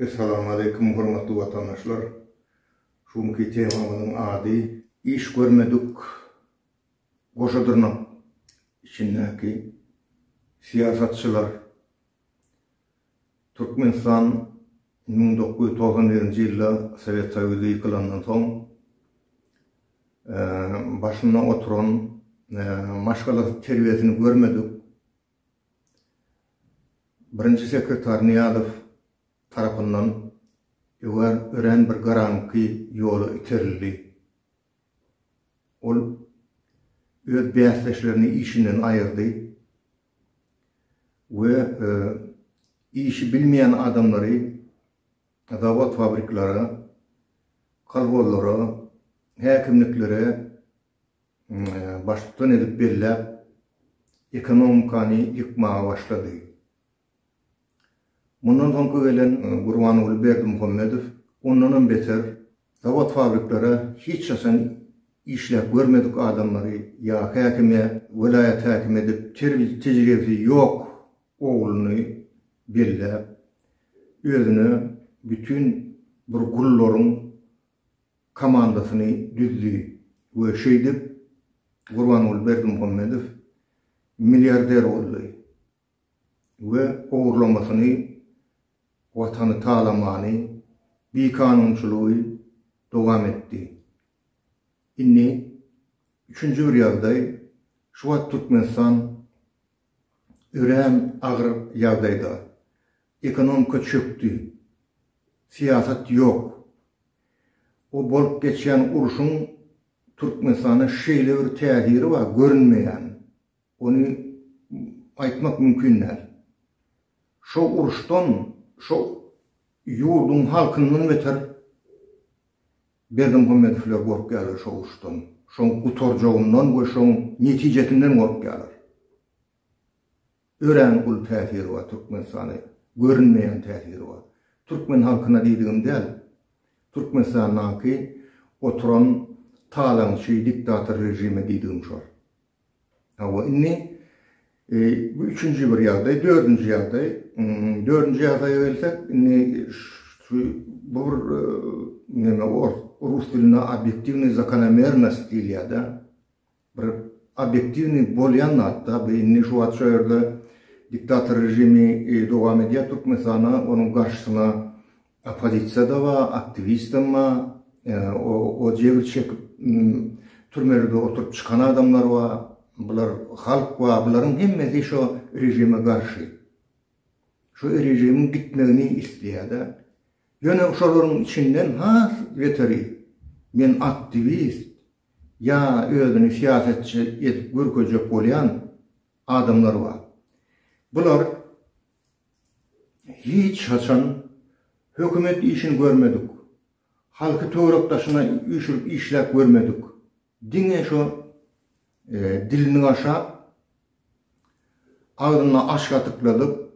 Esselamu Aleyküm hurmatly vatandaşlar. Şunki temamynyň ady iş görmedik goşadyrnak içindäki siyasatçylar. Türkmenistan 1991-nji ýylda Sowet Soýuzy ýykylandan soň başyna oturan maşgalat terbiýesini görmedik. Birinci sekreter Niyazov tarapyndan ören bir garanky ýola iterildi. Ol öz bäsleşlerini işinden aýyrdy we işi bilmeýän adamlary zawod fabriklara, kalbollara, häkimliklere başlyk edip belläp ekonomikany ýykmaga başlady. Mundan soňky gelen Gurbanuly Berdimuhammedow ondan beter zawod fabriklara hiç hasan işläp görmedik adamlary ýa häkime, vilayet häkimi edip tejribesi ýok ogluny belläp özüne bütün bir gullaryň komandasyny düzdi we şeýdip Gurbanuly Berdimuhammedow milliarder boldy we ogurlamasyny watany talamany bikanunçylygy dowam etdi. Inni 3-nji bir ýagdaý şu wagt Türkmenistan ören agyr ýagdaýda ekonomika çökdi. Siyasat ýok. O bolup geçen uruşun Türkmenistana şeýle bir täsiri bar, görünmeýän. Onu aýtmak mümkin näl. Şo uruşdan, şo ýurdun halkynyň beter Berdimuhammedow gorp gelir şo uruşdan. Şoň gutorjagyndan we şoň netijesinden gorp gelir. Ören ul täsiri bar Türkmenistana, görünmeýän täsiri bar. Türkmen halkyna diýdigim däl. Türkmenistanyňky oturan talançy diktator rejimi diýdigim şo. Awa inni bu 3-nji bir ýagdaý, 4-nji ýagdaý, 4-nji ýagdaýa gelsek, inni şu bu neme rus diline obyektivny zakonomernost diýilýär. Bir obyektivny bolýan hatda inni şu wagt şu ýerde diktator rejimi dowam edýär Türkmenistana, onuň garşysyna opozisiýa da bar, aktivistler bar, o jewirçek türmelerde oturup çykan adamlar bar. Bular halk wa bularyň hemmesi şu rejime garşy. Şu rejimin gitmegini isleýär. Ýöne şolaryň içinden beteri men aktivist ya özüni siýasatçy edip görkezek bolýan adamlar bar. Bular hiç haçan hökümet işini görmedik. Halky töwerekdaşyna üşürip işläp görmedik. Diňe şu dilini aşap, ağzına aşk atıkladıp,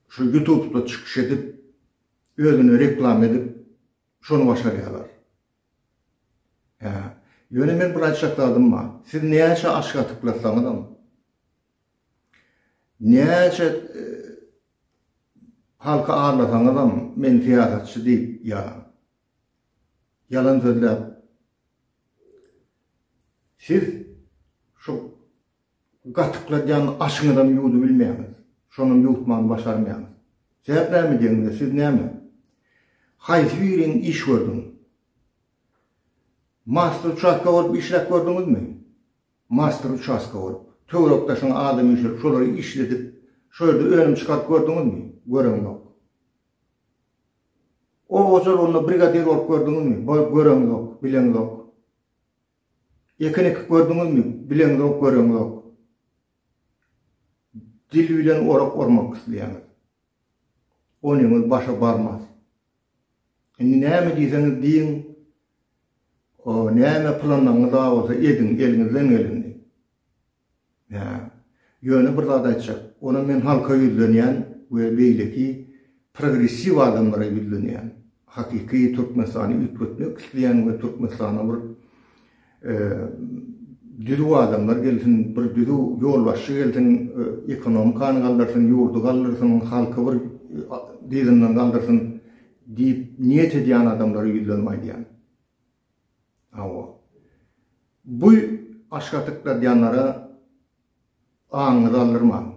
şu YouTube'da çıkış edip, özünü reklam edip, şunu başarıyorlar. Yöne men bir açıkladım mı? Siz näçe aşk atıklasanız mı? Näçe halka ağırlasanız mı? Men siýasatçy diýip, yalan sözler. Siz şu gatıklayan aşıňydan ýuwdy bilmeýäňiz. Şonuň ýuwtmagyny başarmaýaňyz. Sebäp näme diýende, siz näme? Haýsy biriň iş gördüň? Master uçaska bolup işläp gördüňizmi? Master uçaska bolup, töwerekdaşyň adamy işlep, şolary işledip, şöyle öňüm çykaryp gördüňizmi? Göreň ýok. O ozal onda brigadier bolup gördüňizmi? Göreň ýok, bileň ýok. Yekenek gördüňizmi? Bileň ýok, göreň ýok. Dil bilen ormak isleýäňiz. Onuň başa barmaz. Indi näme diýseňiz diýin, o näme planlaryňyz bolsa edin, eliňizden gelindi. Ýöne bir zat aýtjak. Ona men halka ýüzlenýän we beýleki progressiw adamlara ýüzlenýän. Hakyky Türkmenistany üýtmek isleýän we Türkmenistana bir düzü adamlar gelsin, bir düzü yol başı gelsin, ekonomik angaldarsın, yurdu kaldırsın, halkı bir dizinden kaldırsın deyip niyet ediyen adamları yüzlenmeyi diyen. Bu aşkatıkla diyanlara ağınız aldırmam.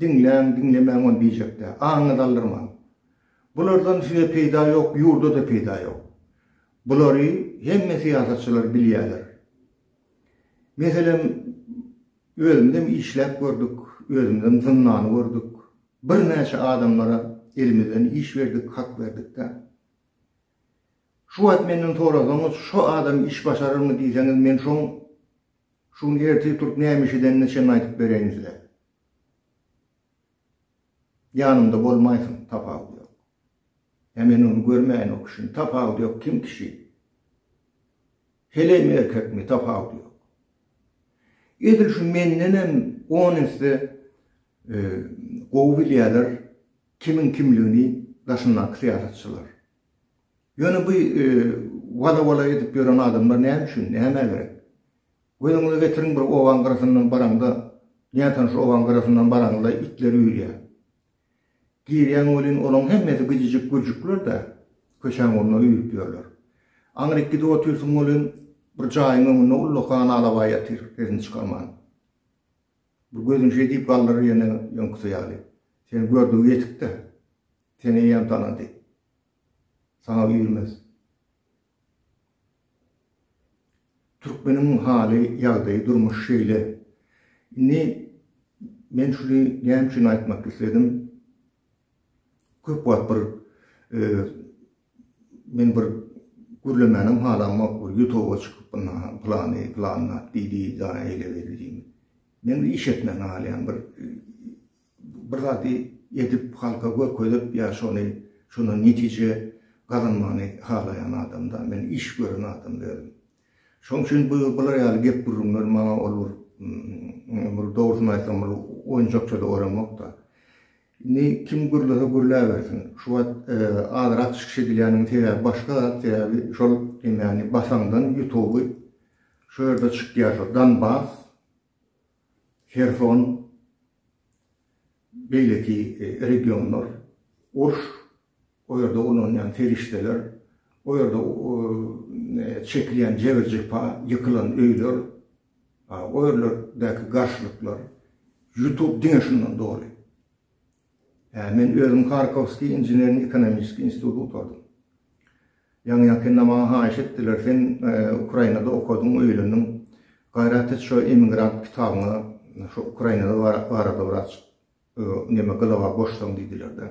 Dinlemen onu diyecek de. Ağınız aldırmam. Bulardan size peyda yok, yurda da peyda yok. Bunları hem siyasetçiler biliyorlar. Mesela özümden işlep gördük, özümden zınnanı gördük. Bir neçe adamlara elimizden iş verdik, hak verdik de. Şu etmenin sorarsanız, şu adam iş başarır mı diyseniz, men şunu erteyi turup neymiş eden neçen aytıp vereyiniz de. Yanımda bolmaysın, tapağı yok. Hemen onu görmeyin o kişinin, tapağı yok, kim kişi? Hele mi erkek mi, tapağı yok. Edir şu men nenem, onun ise qoğubilyalar, kimin kimliğini taşınak siyasetçiler. Yani bu vala edip gören adamlar neymiş şu, neyme gerek? Gözünüze getirin bir ovan qarasından baranda, niyatan şu ovan qarasından baranda itleri yürüyor. Giriyen olan hemmesi gıcıcık gülcükler de köşen onunla yürüyüp diyorlar. Angrek gidi otursun olun, bir cayın önüne ulluğana alava yatır, sesini çıkarman. Bu gözün şey deyip kalları yankısı yağlı. Seni gördüğü yetik de, seni iyi tanıdı. Sana yürümez. Türkmenin hali yağdayı durmuş şeyle. Ben şunu neyim için aytmak istedim. Köp vaat men bir gürlemenim halamma YouTube'a çıkıp planına didi daha eyle vereceğim. Men bir iş etmen halen bir zati edip halka koyup ya şunu netice kazanmanı halayan adamda men iş gören adam dedim. Şoň üçin bular ýaly gep durumlar maňa olur. Doğrusunu aýtsam oýunjakça da öğrenmek da. Kim gürlese gürläbersin. Şu wagt azyrak çykyş edilýäniň sebäbi başga sebäbi şol ýani basaňdan YouTube'y şu ýerde çykýar. Donbass, Kherson, beýleki regionlar, Oş, o ýerde olanýan ferişteler, o ýerde çekilýän jebirjekpa, yıkılan öýler, o ýerlerdäki garşylyklar YouTube diňeşinden dolu. Men özüm Kharkovski Injineering Ekonomist Institutu oturdum. Ýa-ni nama haýyş etdiler, sen Ukrainada okudun öýleniň gaýraty şu emigrant kitabyny şu Ukrainada barada biraz neme gylaba goşsaň diýdiler-de.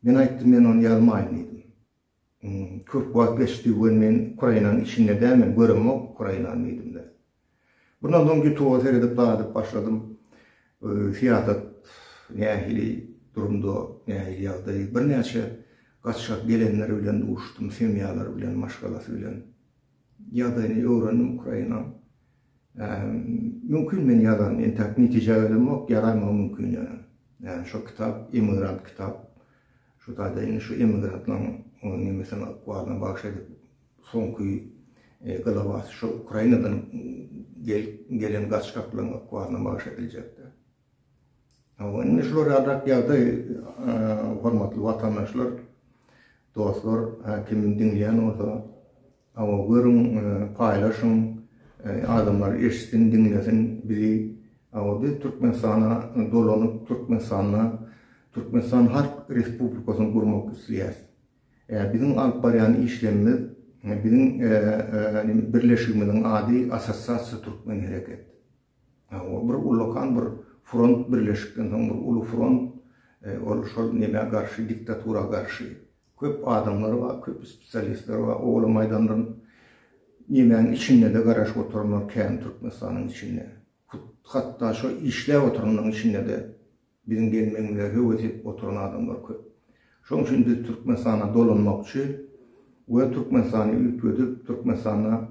Men aýtdym, men onu ýazmaýyn diýdim. Köp wagt geçdi men Ukrainanyň içinde dämen göremok Ukrainanyň diýdim-de. Bundan soň YouTube'a seredip başladym. Fiýatat nähili durumda nähili ýagdaý bir näçe gaçşak gelenler bilen uşdum, semýalar bilen, maşgalasy bilen. Ýagdaýyny öwrendim Ukraina. Mümkin men ýazan, entäk netije bilenmok ýaramam mümkin ýa. Yani şu kitap, emigrant kitap, şu taýdaýyny şu emigrantlaryň nemesine akwarına bagşadyp soňky gylabasy şu Ukrainadan gelen gaçşaklaryň akwarına bagşadyljakdy. Indi şular adak ýagdaý, hormatly watandaşlar, dostlar, kim dinleýän bolsa, görüň, paýlaşyň, adamlar eşitsin, dinlesin bizi. Biz Türkmenistana dolanyp Türkmenistan Halk Respublikasyny gurmak isleýäs. Bizim alyp barýan işlemimiz, bizim birleşigimiziň ady Assosiasiýa Türkmen Hereket. Bir ulukan bir front birleşikden soň bir ulu front ol şol näme garşy, diktatura garşy. Köp adamlar bar, köp spesialistler bar. Oğlu maýdandan nämeň içinde de garaşyp oturanlar kän Türkmenistanyň içinde. Hatta şu işlew oturanlaryň içinde de bizim gelmegimize höwet edip oturan adamlar köp. Şoň üçin biz Türkmenistana dolanmakçy we Türkmenistany ýüpedip Türkmenistana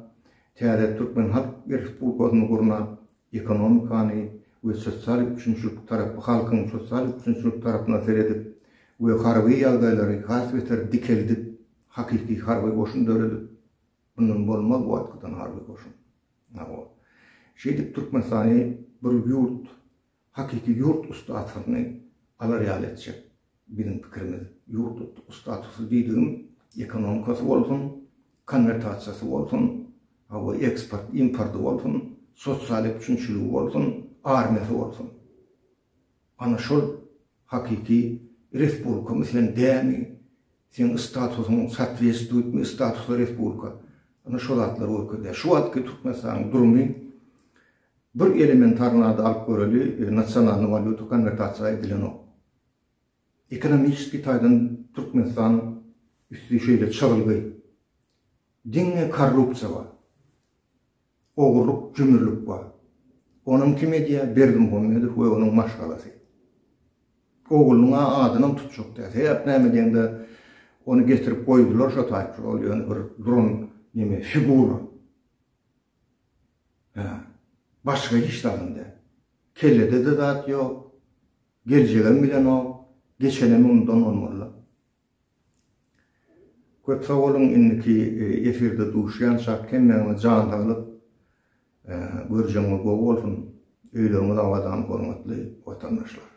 täze Türkmen Halk Respublikasyny gurmak, ekonomikany we sosial üçinçilik tarapy, halkyň sosial üçinçilik tarapyna seredip we harby ýagdaýlary hasbeter dikelidip hakiki harby goşun döredip bundan bolmaz bu atkydan harby goşun. Şeýdip Türkmenistany bir ýurt, hakiki ýurt ustasyny alar ýaly etjek. bizim pikrimiz. Yurt statusu diýdim, ekonomikasy bolsun, konvertasiyasy bolsun, hawa eksport, importy bolsun, sosial üçinçiligi bolsun, armiýasy bolsun. Ana şol hakiki respublikamyz sen dämi, sen statusyň satwestluýetmi statusy respublika. Ana şol atlar bolýar. Şu atky Türkmenistan durumy bir elementarnada alyp göreli nasional valyuta konvertasiýa edilen o. Ekonomik taýdan Türkmenistan üstü şeýle çagylgy. Diňe korrupsiýa bar. Ogurluk, jümürlük bar. Onun kimediýa Berdimuhammedow we onuň maşgalasy. Oguluňa adyny tutjak däl. Hep näme diýende onu getirip goýdular şo taýpy. Ol ýöne bir duran neme figura. Başga hiç dalynda. Kellede de zat ýok. Geljegem bilen o, geçenem ondan olmaly. Köp sowalyn indiki efirde duşýan şakkem meni jan tagyp görjegime gowy bolsun. Öýleňiz awadan hormatly watandaşlar.